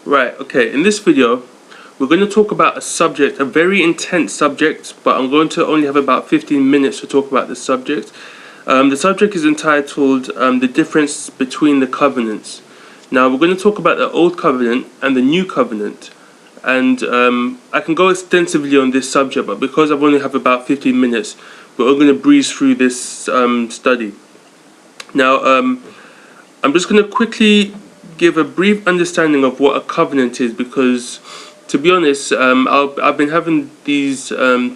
Right, okay, in this video, we're going to talk about a subject, a very intense subject, but I'm going to only have about 15 minutes to talk about this subject. The subject is entitled The Difference Between the Covenants. Now, we're going to talk about the Old Covenant and the New Covenant. And I can go extensively on this subject, but because I've only have about 15 minutes, we're all going to breeze through this study. Now, I'm just going to quickly give a brief understanding of what a covenant is, because to be honest, I've been having these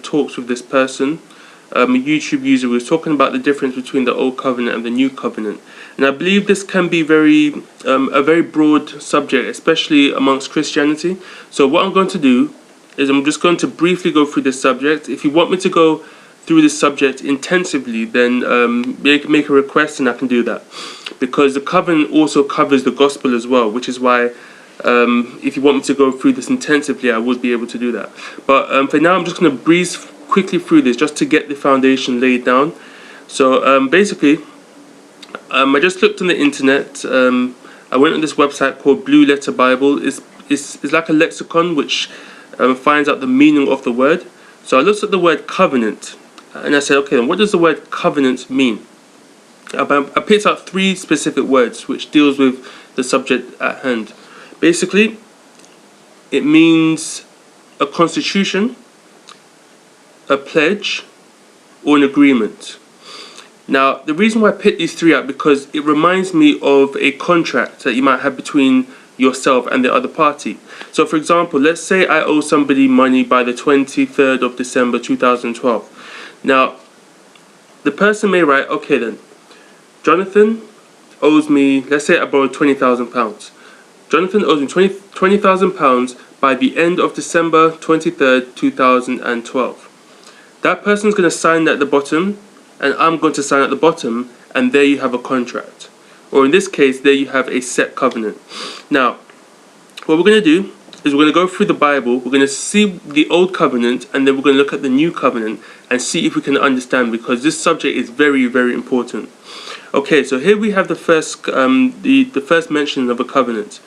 talks with this person, a YouTube user, who was talking about the difference between the Old Covenant and the New Covenant. And I believe this can be a very broad subject, especially amongst Christianity. So what I'm going to do is I'm just going to briefly go through this subject. If you want me to go through this subject intensively, then make a request and I can do that. Because the covenant also covers the gospel as well, which is why if you want me to go through this intensively, I would be able to do that. But for now, I'm just going to breeze quickly through this just to get the foundation laid down. So basically, I just looked on the internet. I went on this website called Blue Letter Bible. It's like a lexicon which finds out the meaning of the word. So I looked at the word covenant and I said, okay, then what does the word covenant mean? I picked out 3 specific words which deals with the subject at hand. Basically, it means a constitution, a pledge, or an agreement. Now, the reason why I picked these 3 out because it reminds me of a contract that you might have between yourself and the other party. So, for example, let's say I owe somebody money by the 23rd of December 2012. Now, the person may write, okay then, Jonathan owes me, let's say I borrowed £20,000. Jonathan owes me £20,000 by the end of December 23rd, 2012. That person's going to sign at the bottom, and I'm going to sign at the bottom, and there you have a contract. Or in this case, there you have a set covenant. Now, what we're going to do is we're going to go through the Bible, we're going to see the Old Covenant, and then we're going to look at the New Covenant and see if we can understand, because this subject is very, very important. Okay, so here we have the first first mention of a covenant.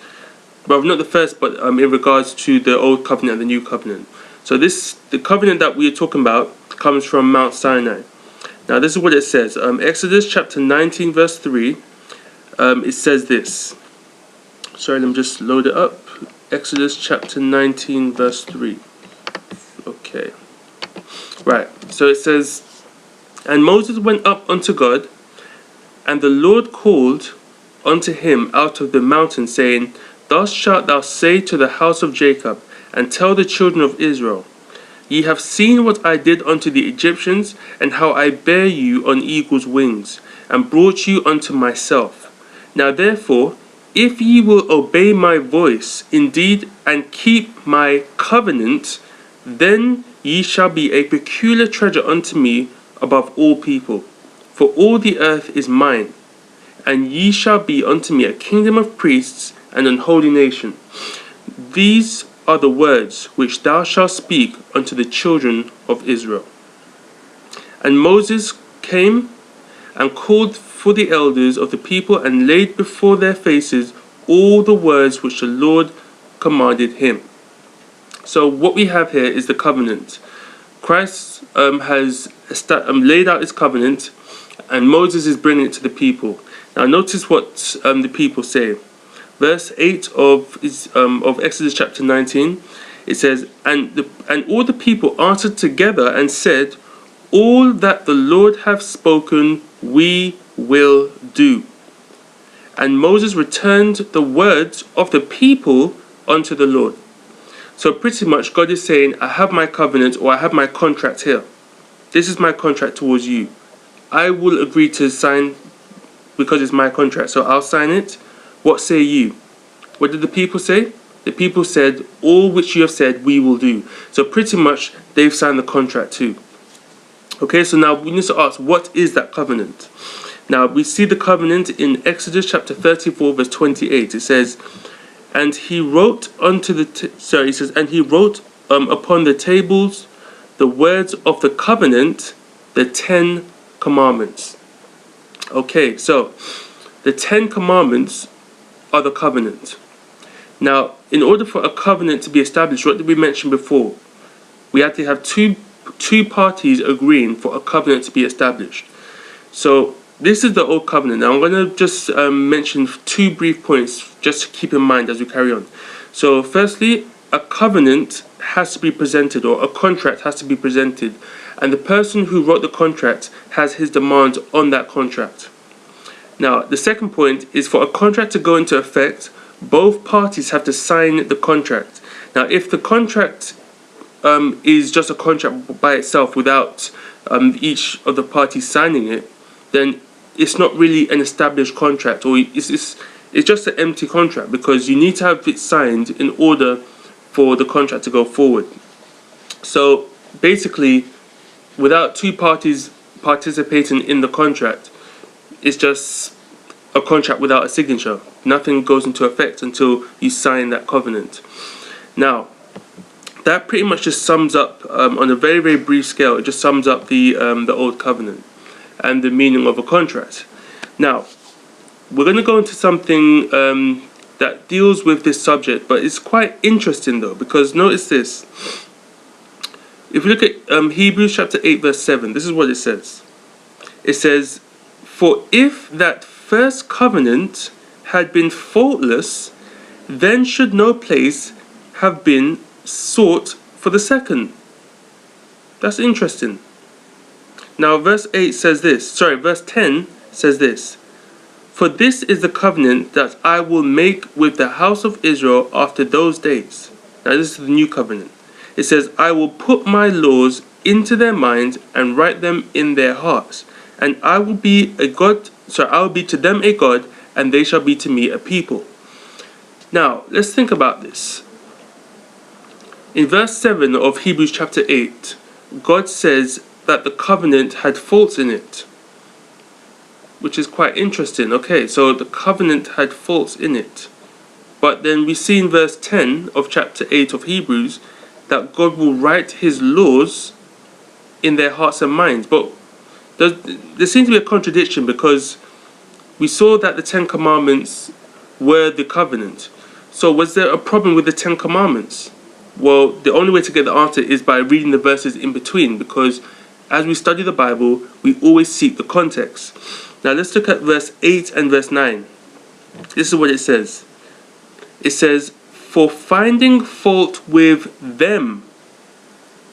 Well, not the first, but in regards to the Old Covenant and the New Covenant. So the covenant that we are talking about comes from Mount Sinai. Now, this is what it says. Exodus chapter 19, verse 3, it says this. Sorry, let me just load it up. Exodus chapter 19, verse 3. Okay. Right, so it says, And Moses went up unto God, and the Lord called unto him out of the mountain, saying, Thus shalt thou say to the house of Jacob, and tell the children of Israel, Ye have seen what I did unto the Egyptians, and how I bare you on eagle's wings, and brought you unto myself. Now therefore, if ye will obey my voice indeed, and keep my covenant, then ye shall be a peculiar treasure unto me above all people. For all the earth is mine, and ye shall be unto me a kingdom of priests and an holy nation. These are the words which thou shalt speak unto the children of Israel. And Moses came and called for the elders of the people, and laid before their faces all the words which the Lord commanded him. So what we have here is the covenant. Christ has laid out his covenant, and Moses is bringing it to the people. Now notice what the people say. Verse 8 of Exodus chapter 19, it says, And all the people answered together and said, All that the Lord hath spoken we will do. And Moses returned the words of the people unto the Lord. So pretty much God is saying, I have my covenant, or I have my contract here. This is my contract towards you. I will agree to sign because it's my contract, so I'll sign it. What say you? What did the people say? The people said, all which you have said we will do. So pretty much they've signed the contract too. Okay, so now we need to ask, what is that covenant? Now we see the covenant in Exodus chapter 34 verse 28. It says, And he wrote unto the and he wrote upon the tables the words of the covenant, the 10 commandments. Okay, so the 10 commandments are the covenant. Now, in order for a covenant to be established, what did we mention before? We had to have two parties agreeing for a covenant to be established. So this is the old covenant. Now I'm going to just mention two brief points just to keep in mind as we carry on. So firstly, a covenant has to be presented, or a contract has to be presented, and the person who wrote the contract has his demands on that contract. Now the second point is, for a contract to go into effect, both parties have to sign the contract. Now if the contract is just a contract by itself without each of the parties signing it, then it's not really an established contract, or it's just an empty contract, because you need to have it signed in order for the contract to go forward. So basically, without two parties participating in the contract, it's just a contract without a signature. Nothing goes into effect until you sign that covenant. Now, that pretty much just sums up, on a very, very brief scale, it just sums up the old covenant and the meaning of a contract. Now, we're going to go into something that deals with this subject, but it's quite interesting though, because notice this. If you look at Hebrews chapter 8 verse 7, this is what it says. It says, "For if that first covenant had been faultless, then should no place have been sought for the second." That's interesting. Now verse 10 says this. "For this is the covenant that I will make with the house of Israel after those days." Now this is the new covenant. It says, "I will put my laws into their minds and write them in their hearts, and I will be to them a God, and they shall be to me a people." Now let's think about this. In verse 7 of Hebrews chapter 8, God says that the covenant had faults in it, which is quite interesting. Okay, so the covenant had faults in it. But then we see in verse 10 of chapter 8 of Hebrews that God will write his laws in their hearts and minds. But there seems to be a contradiction, because we saw that the Ten Commandments were the covenant. So was there a problem with the Ten Commandments? Well, the only way to get the answer is by reading the verses in between, because as we study the Bible, we always seek the context. Now let's look at verse 8 and verse 9. This is what it says. It says, "For finding fault with them,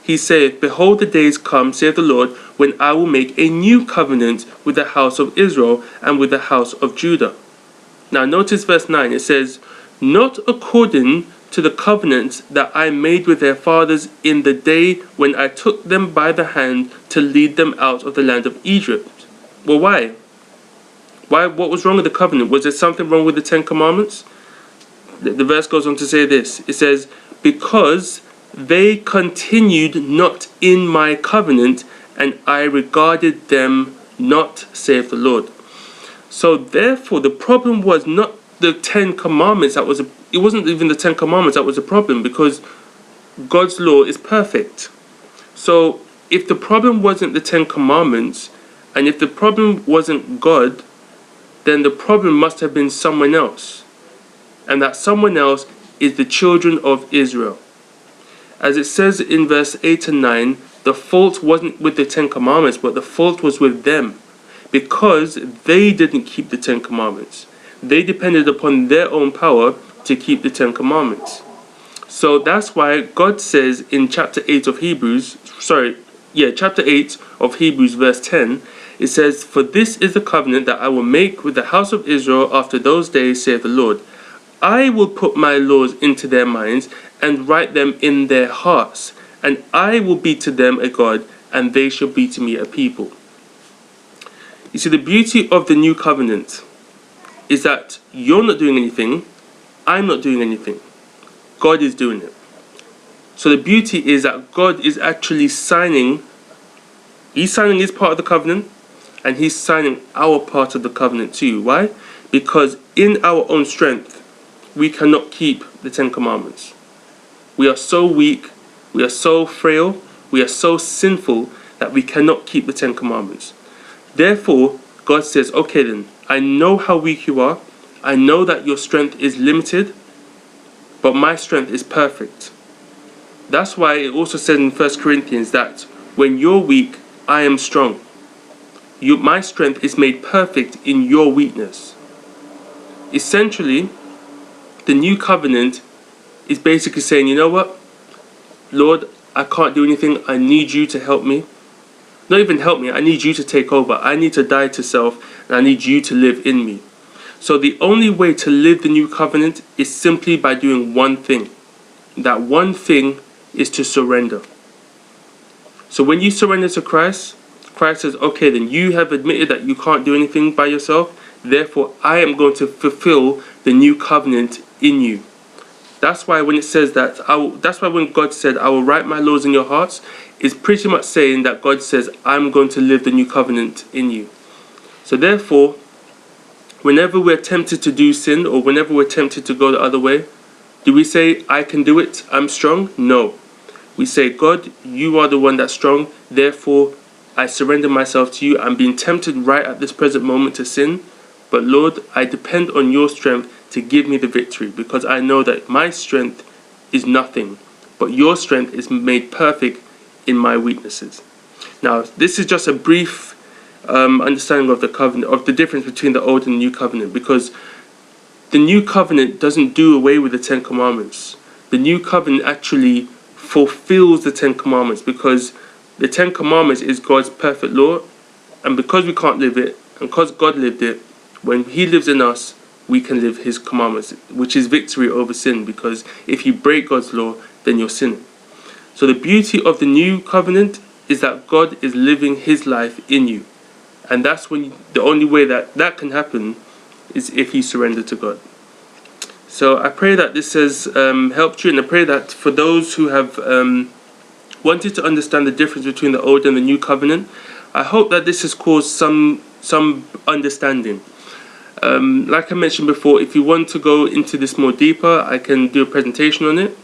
he saith, Behold, the days come, saith the Lord, when I will make a new covenant with the house of Israel and with the house of Judah." Now notice verse 9. It says, "Not according to the covenant that I made with their fathers in the day when I took them by the hand to lead them out of the land of Egypt." Well, why? What was wrong with the covenant? Was there something wrong with the Ten Commandments? The verse goes on to say this. It says, "Because they continued not in my covenant, and I regarded them not, saith the Lord." So therefore, the problem was not the Ten Commandments. It wasn't even the Ten Commandments that was the problem, because God's law is perfect. So if the problem wasn't the Ten Commandments, and if the problem wasn't God, then the problem must have been someone else. And that someone else is the children of Israel. As it says in verse 8 and 9, the fault wasn't with the Ten Commandments, but the fault was with them, because they didn't keep the Ten Commandments. They depended upon their own power to keep the Ten Commandments. So that's why God says in chapter 8 of Hebrews, chapter 8 of Hebrews verse 10, it says, "For this is the covenant that I will make with the house of Israel after those days, saith the Lord. I will put my laws into their minds and write them in their hearts, and I will be to them a God, and they shall be to me a people." You see, the beauty of the new covenant is that you're not doing anything, I'm not doing anything. God is doing it. So the beauty is that God is actually signing his part of the covenant, and he's signing our part of the covenant too. Why? Because in our own strength, we cannot keep the Ten Commandments. We are so weak, we are so frail, we are so sinful that we cannot keep the Ten Commandments. Therefore, God says, okay then, I know how weak you are. I know that your strength is limited. but my strength is perfect. That's why it also said in 1 Corinthians that when you're weak, I am strong. My strength is made perfect in your weakness. Essentially, the new covenant is basically saying, you know what, Lord, I can't do anything. I need you to help me. Not even help me, I need you to take over. I need to die to self, and I need you to live in me. So the only way to live the new covenant is simply by doing one thing. That one thing is to surrender. So when you surrender to Christ, Christ says, okay, then you have admitted that you can't do anything by yourself. Therefore, I am going to fulfill the new covenant in you. That's why when it says that, that's why when God said, I will write my laws in your hearts, it's pretty much saying that God says, I'm going to live the new covenant in you. So therefore, whenever we're tempted to do sin, or whenever we're tempted to go the other way, do we say, I can do it, I'm strong? No. We say, God, you are the one that's strong, therefore I surrender myself to you. I'm being tempted right at this present moment to sin, but Lord, I depend on your strength to give me the victory, because I know that my strength is nothing, but your strength is made perfect in my weaknesses. Now, this is just a brief understanding of the covenant, of the difference between the old and the new covenant, because the new covenant doesn't do away with the 10 commandments. The new covenant actually fulfills the 10 commandments, because the 10 commandments is God's perfect law, and because we can't live it, and because God lived it, when he lives in us, we can live his commandments, which is victory over sin, because if you break God's law, then you're sinning. So the beauty of the new covenant is that God is living his life in you. And that's when the only way that can happen is if you surrender to God. So I pray that this has helped you, and I pray that for those who have wanted to understand the difference between the old and the new covenant, I hope that this has caused some understanding. Like I mentioned before, if you want to go into this more deeper, I can do a presentation on it.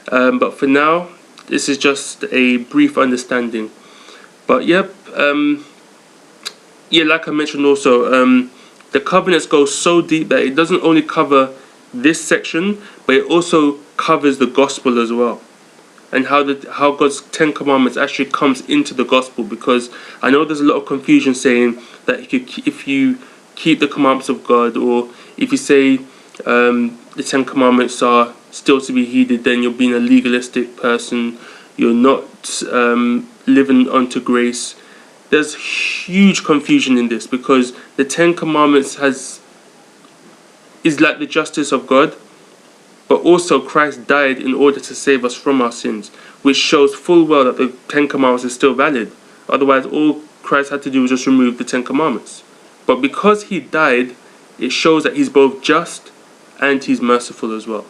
But for now, this is just a brief understanding. But yep, like I mentioned also, the covenants go so deep that it doesn't only cover this section, but it also covers the gospel as well, and how God's 10 commandments actually comes into the gospel. Because I know there's a lot of confusion saying that if you keep the commandments of God, or if you say the 10 commandments are still to be heeded, then you're being a legalistic person, you're not living unto grace. There's huge confusion in this, because the 10 commandments is like the justice of God, but also Christ died in order to save us from our sins, which shows full well that the 10 commandments is still valid. Otherwise, all Christ had to do was just remove the 10 commandments. But because he died, it shows that he's both just and he's merciful as well.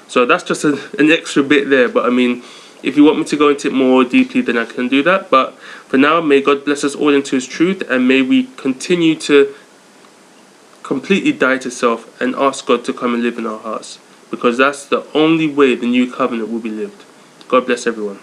So that's just an extra bit there. But I mean, if you want me to go into it more deeply, then I can do that. But for now, may God bless us all into his truth, and may we continue to completely die to self and ask God to come and live in our hearts, because that's the only way the new covenant will be lived. God bless everyone.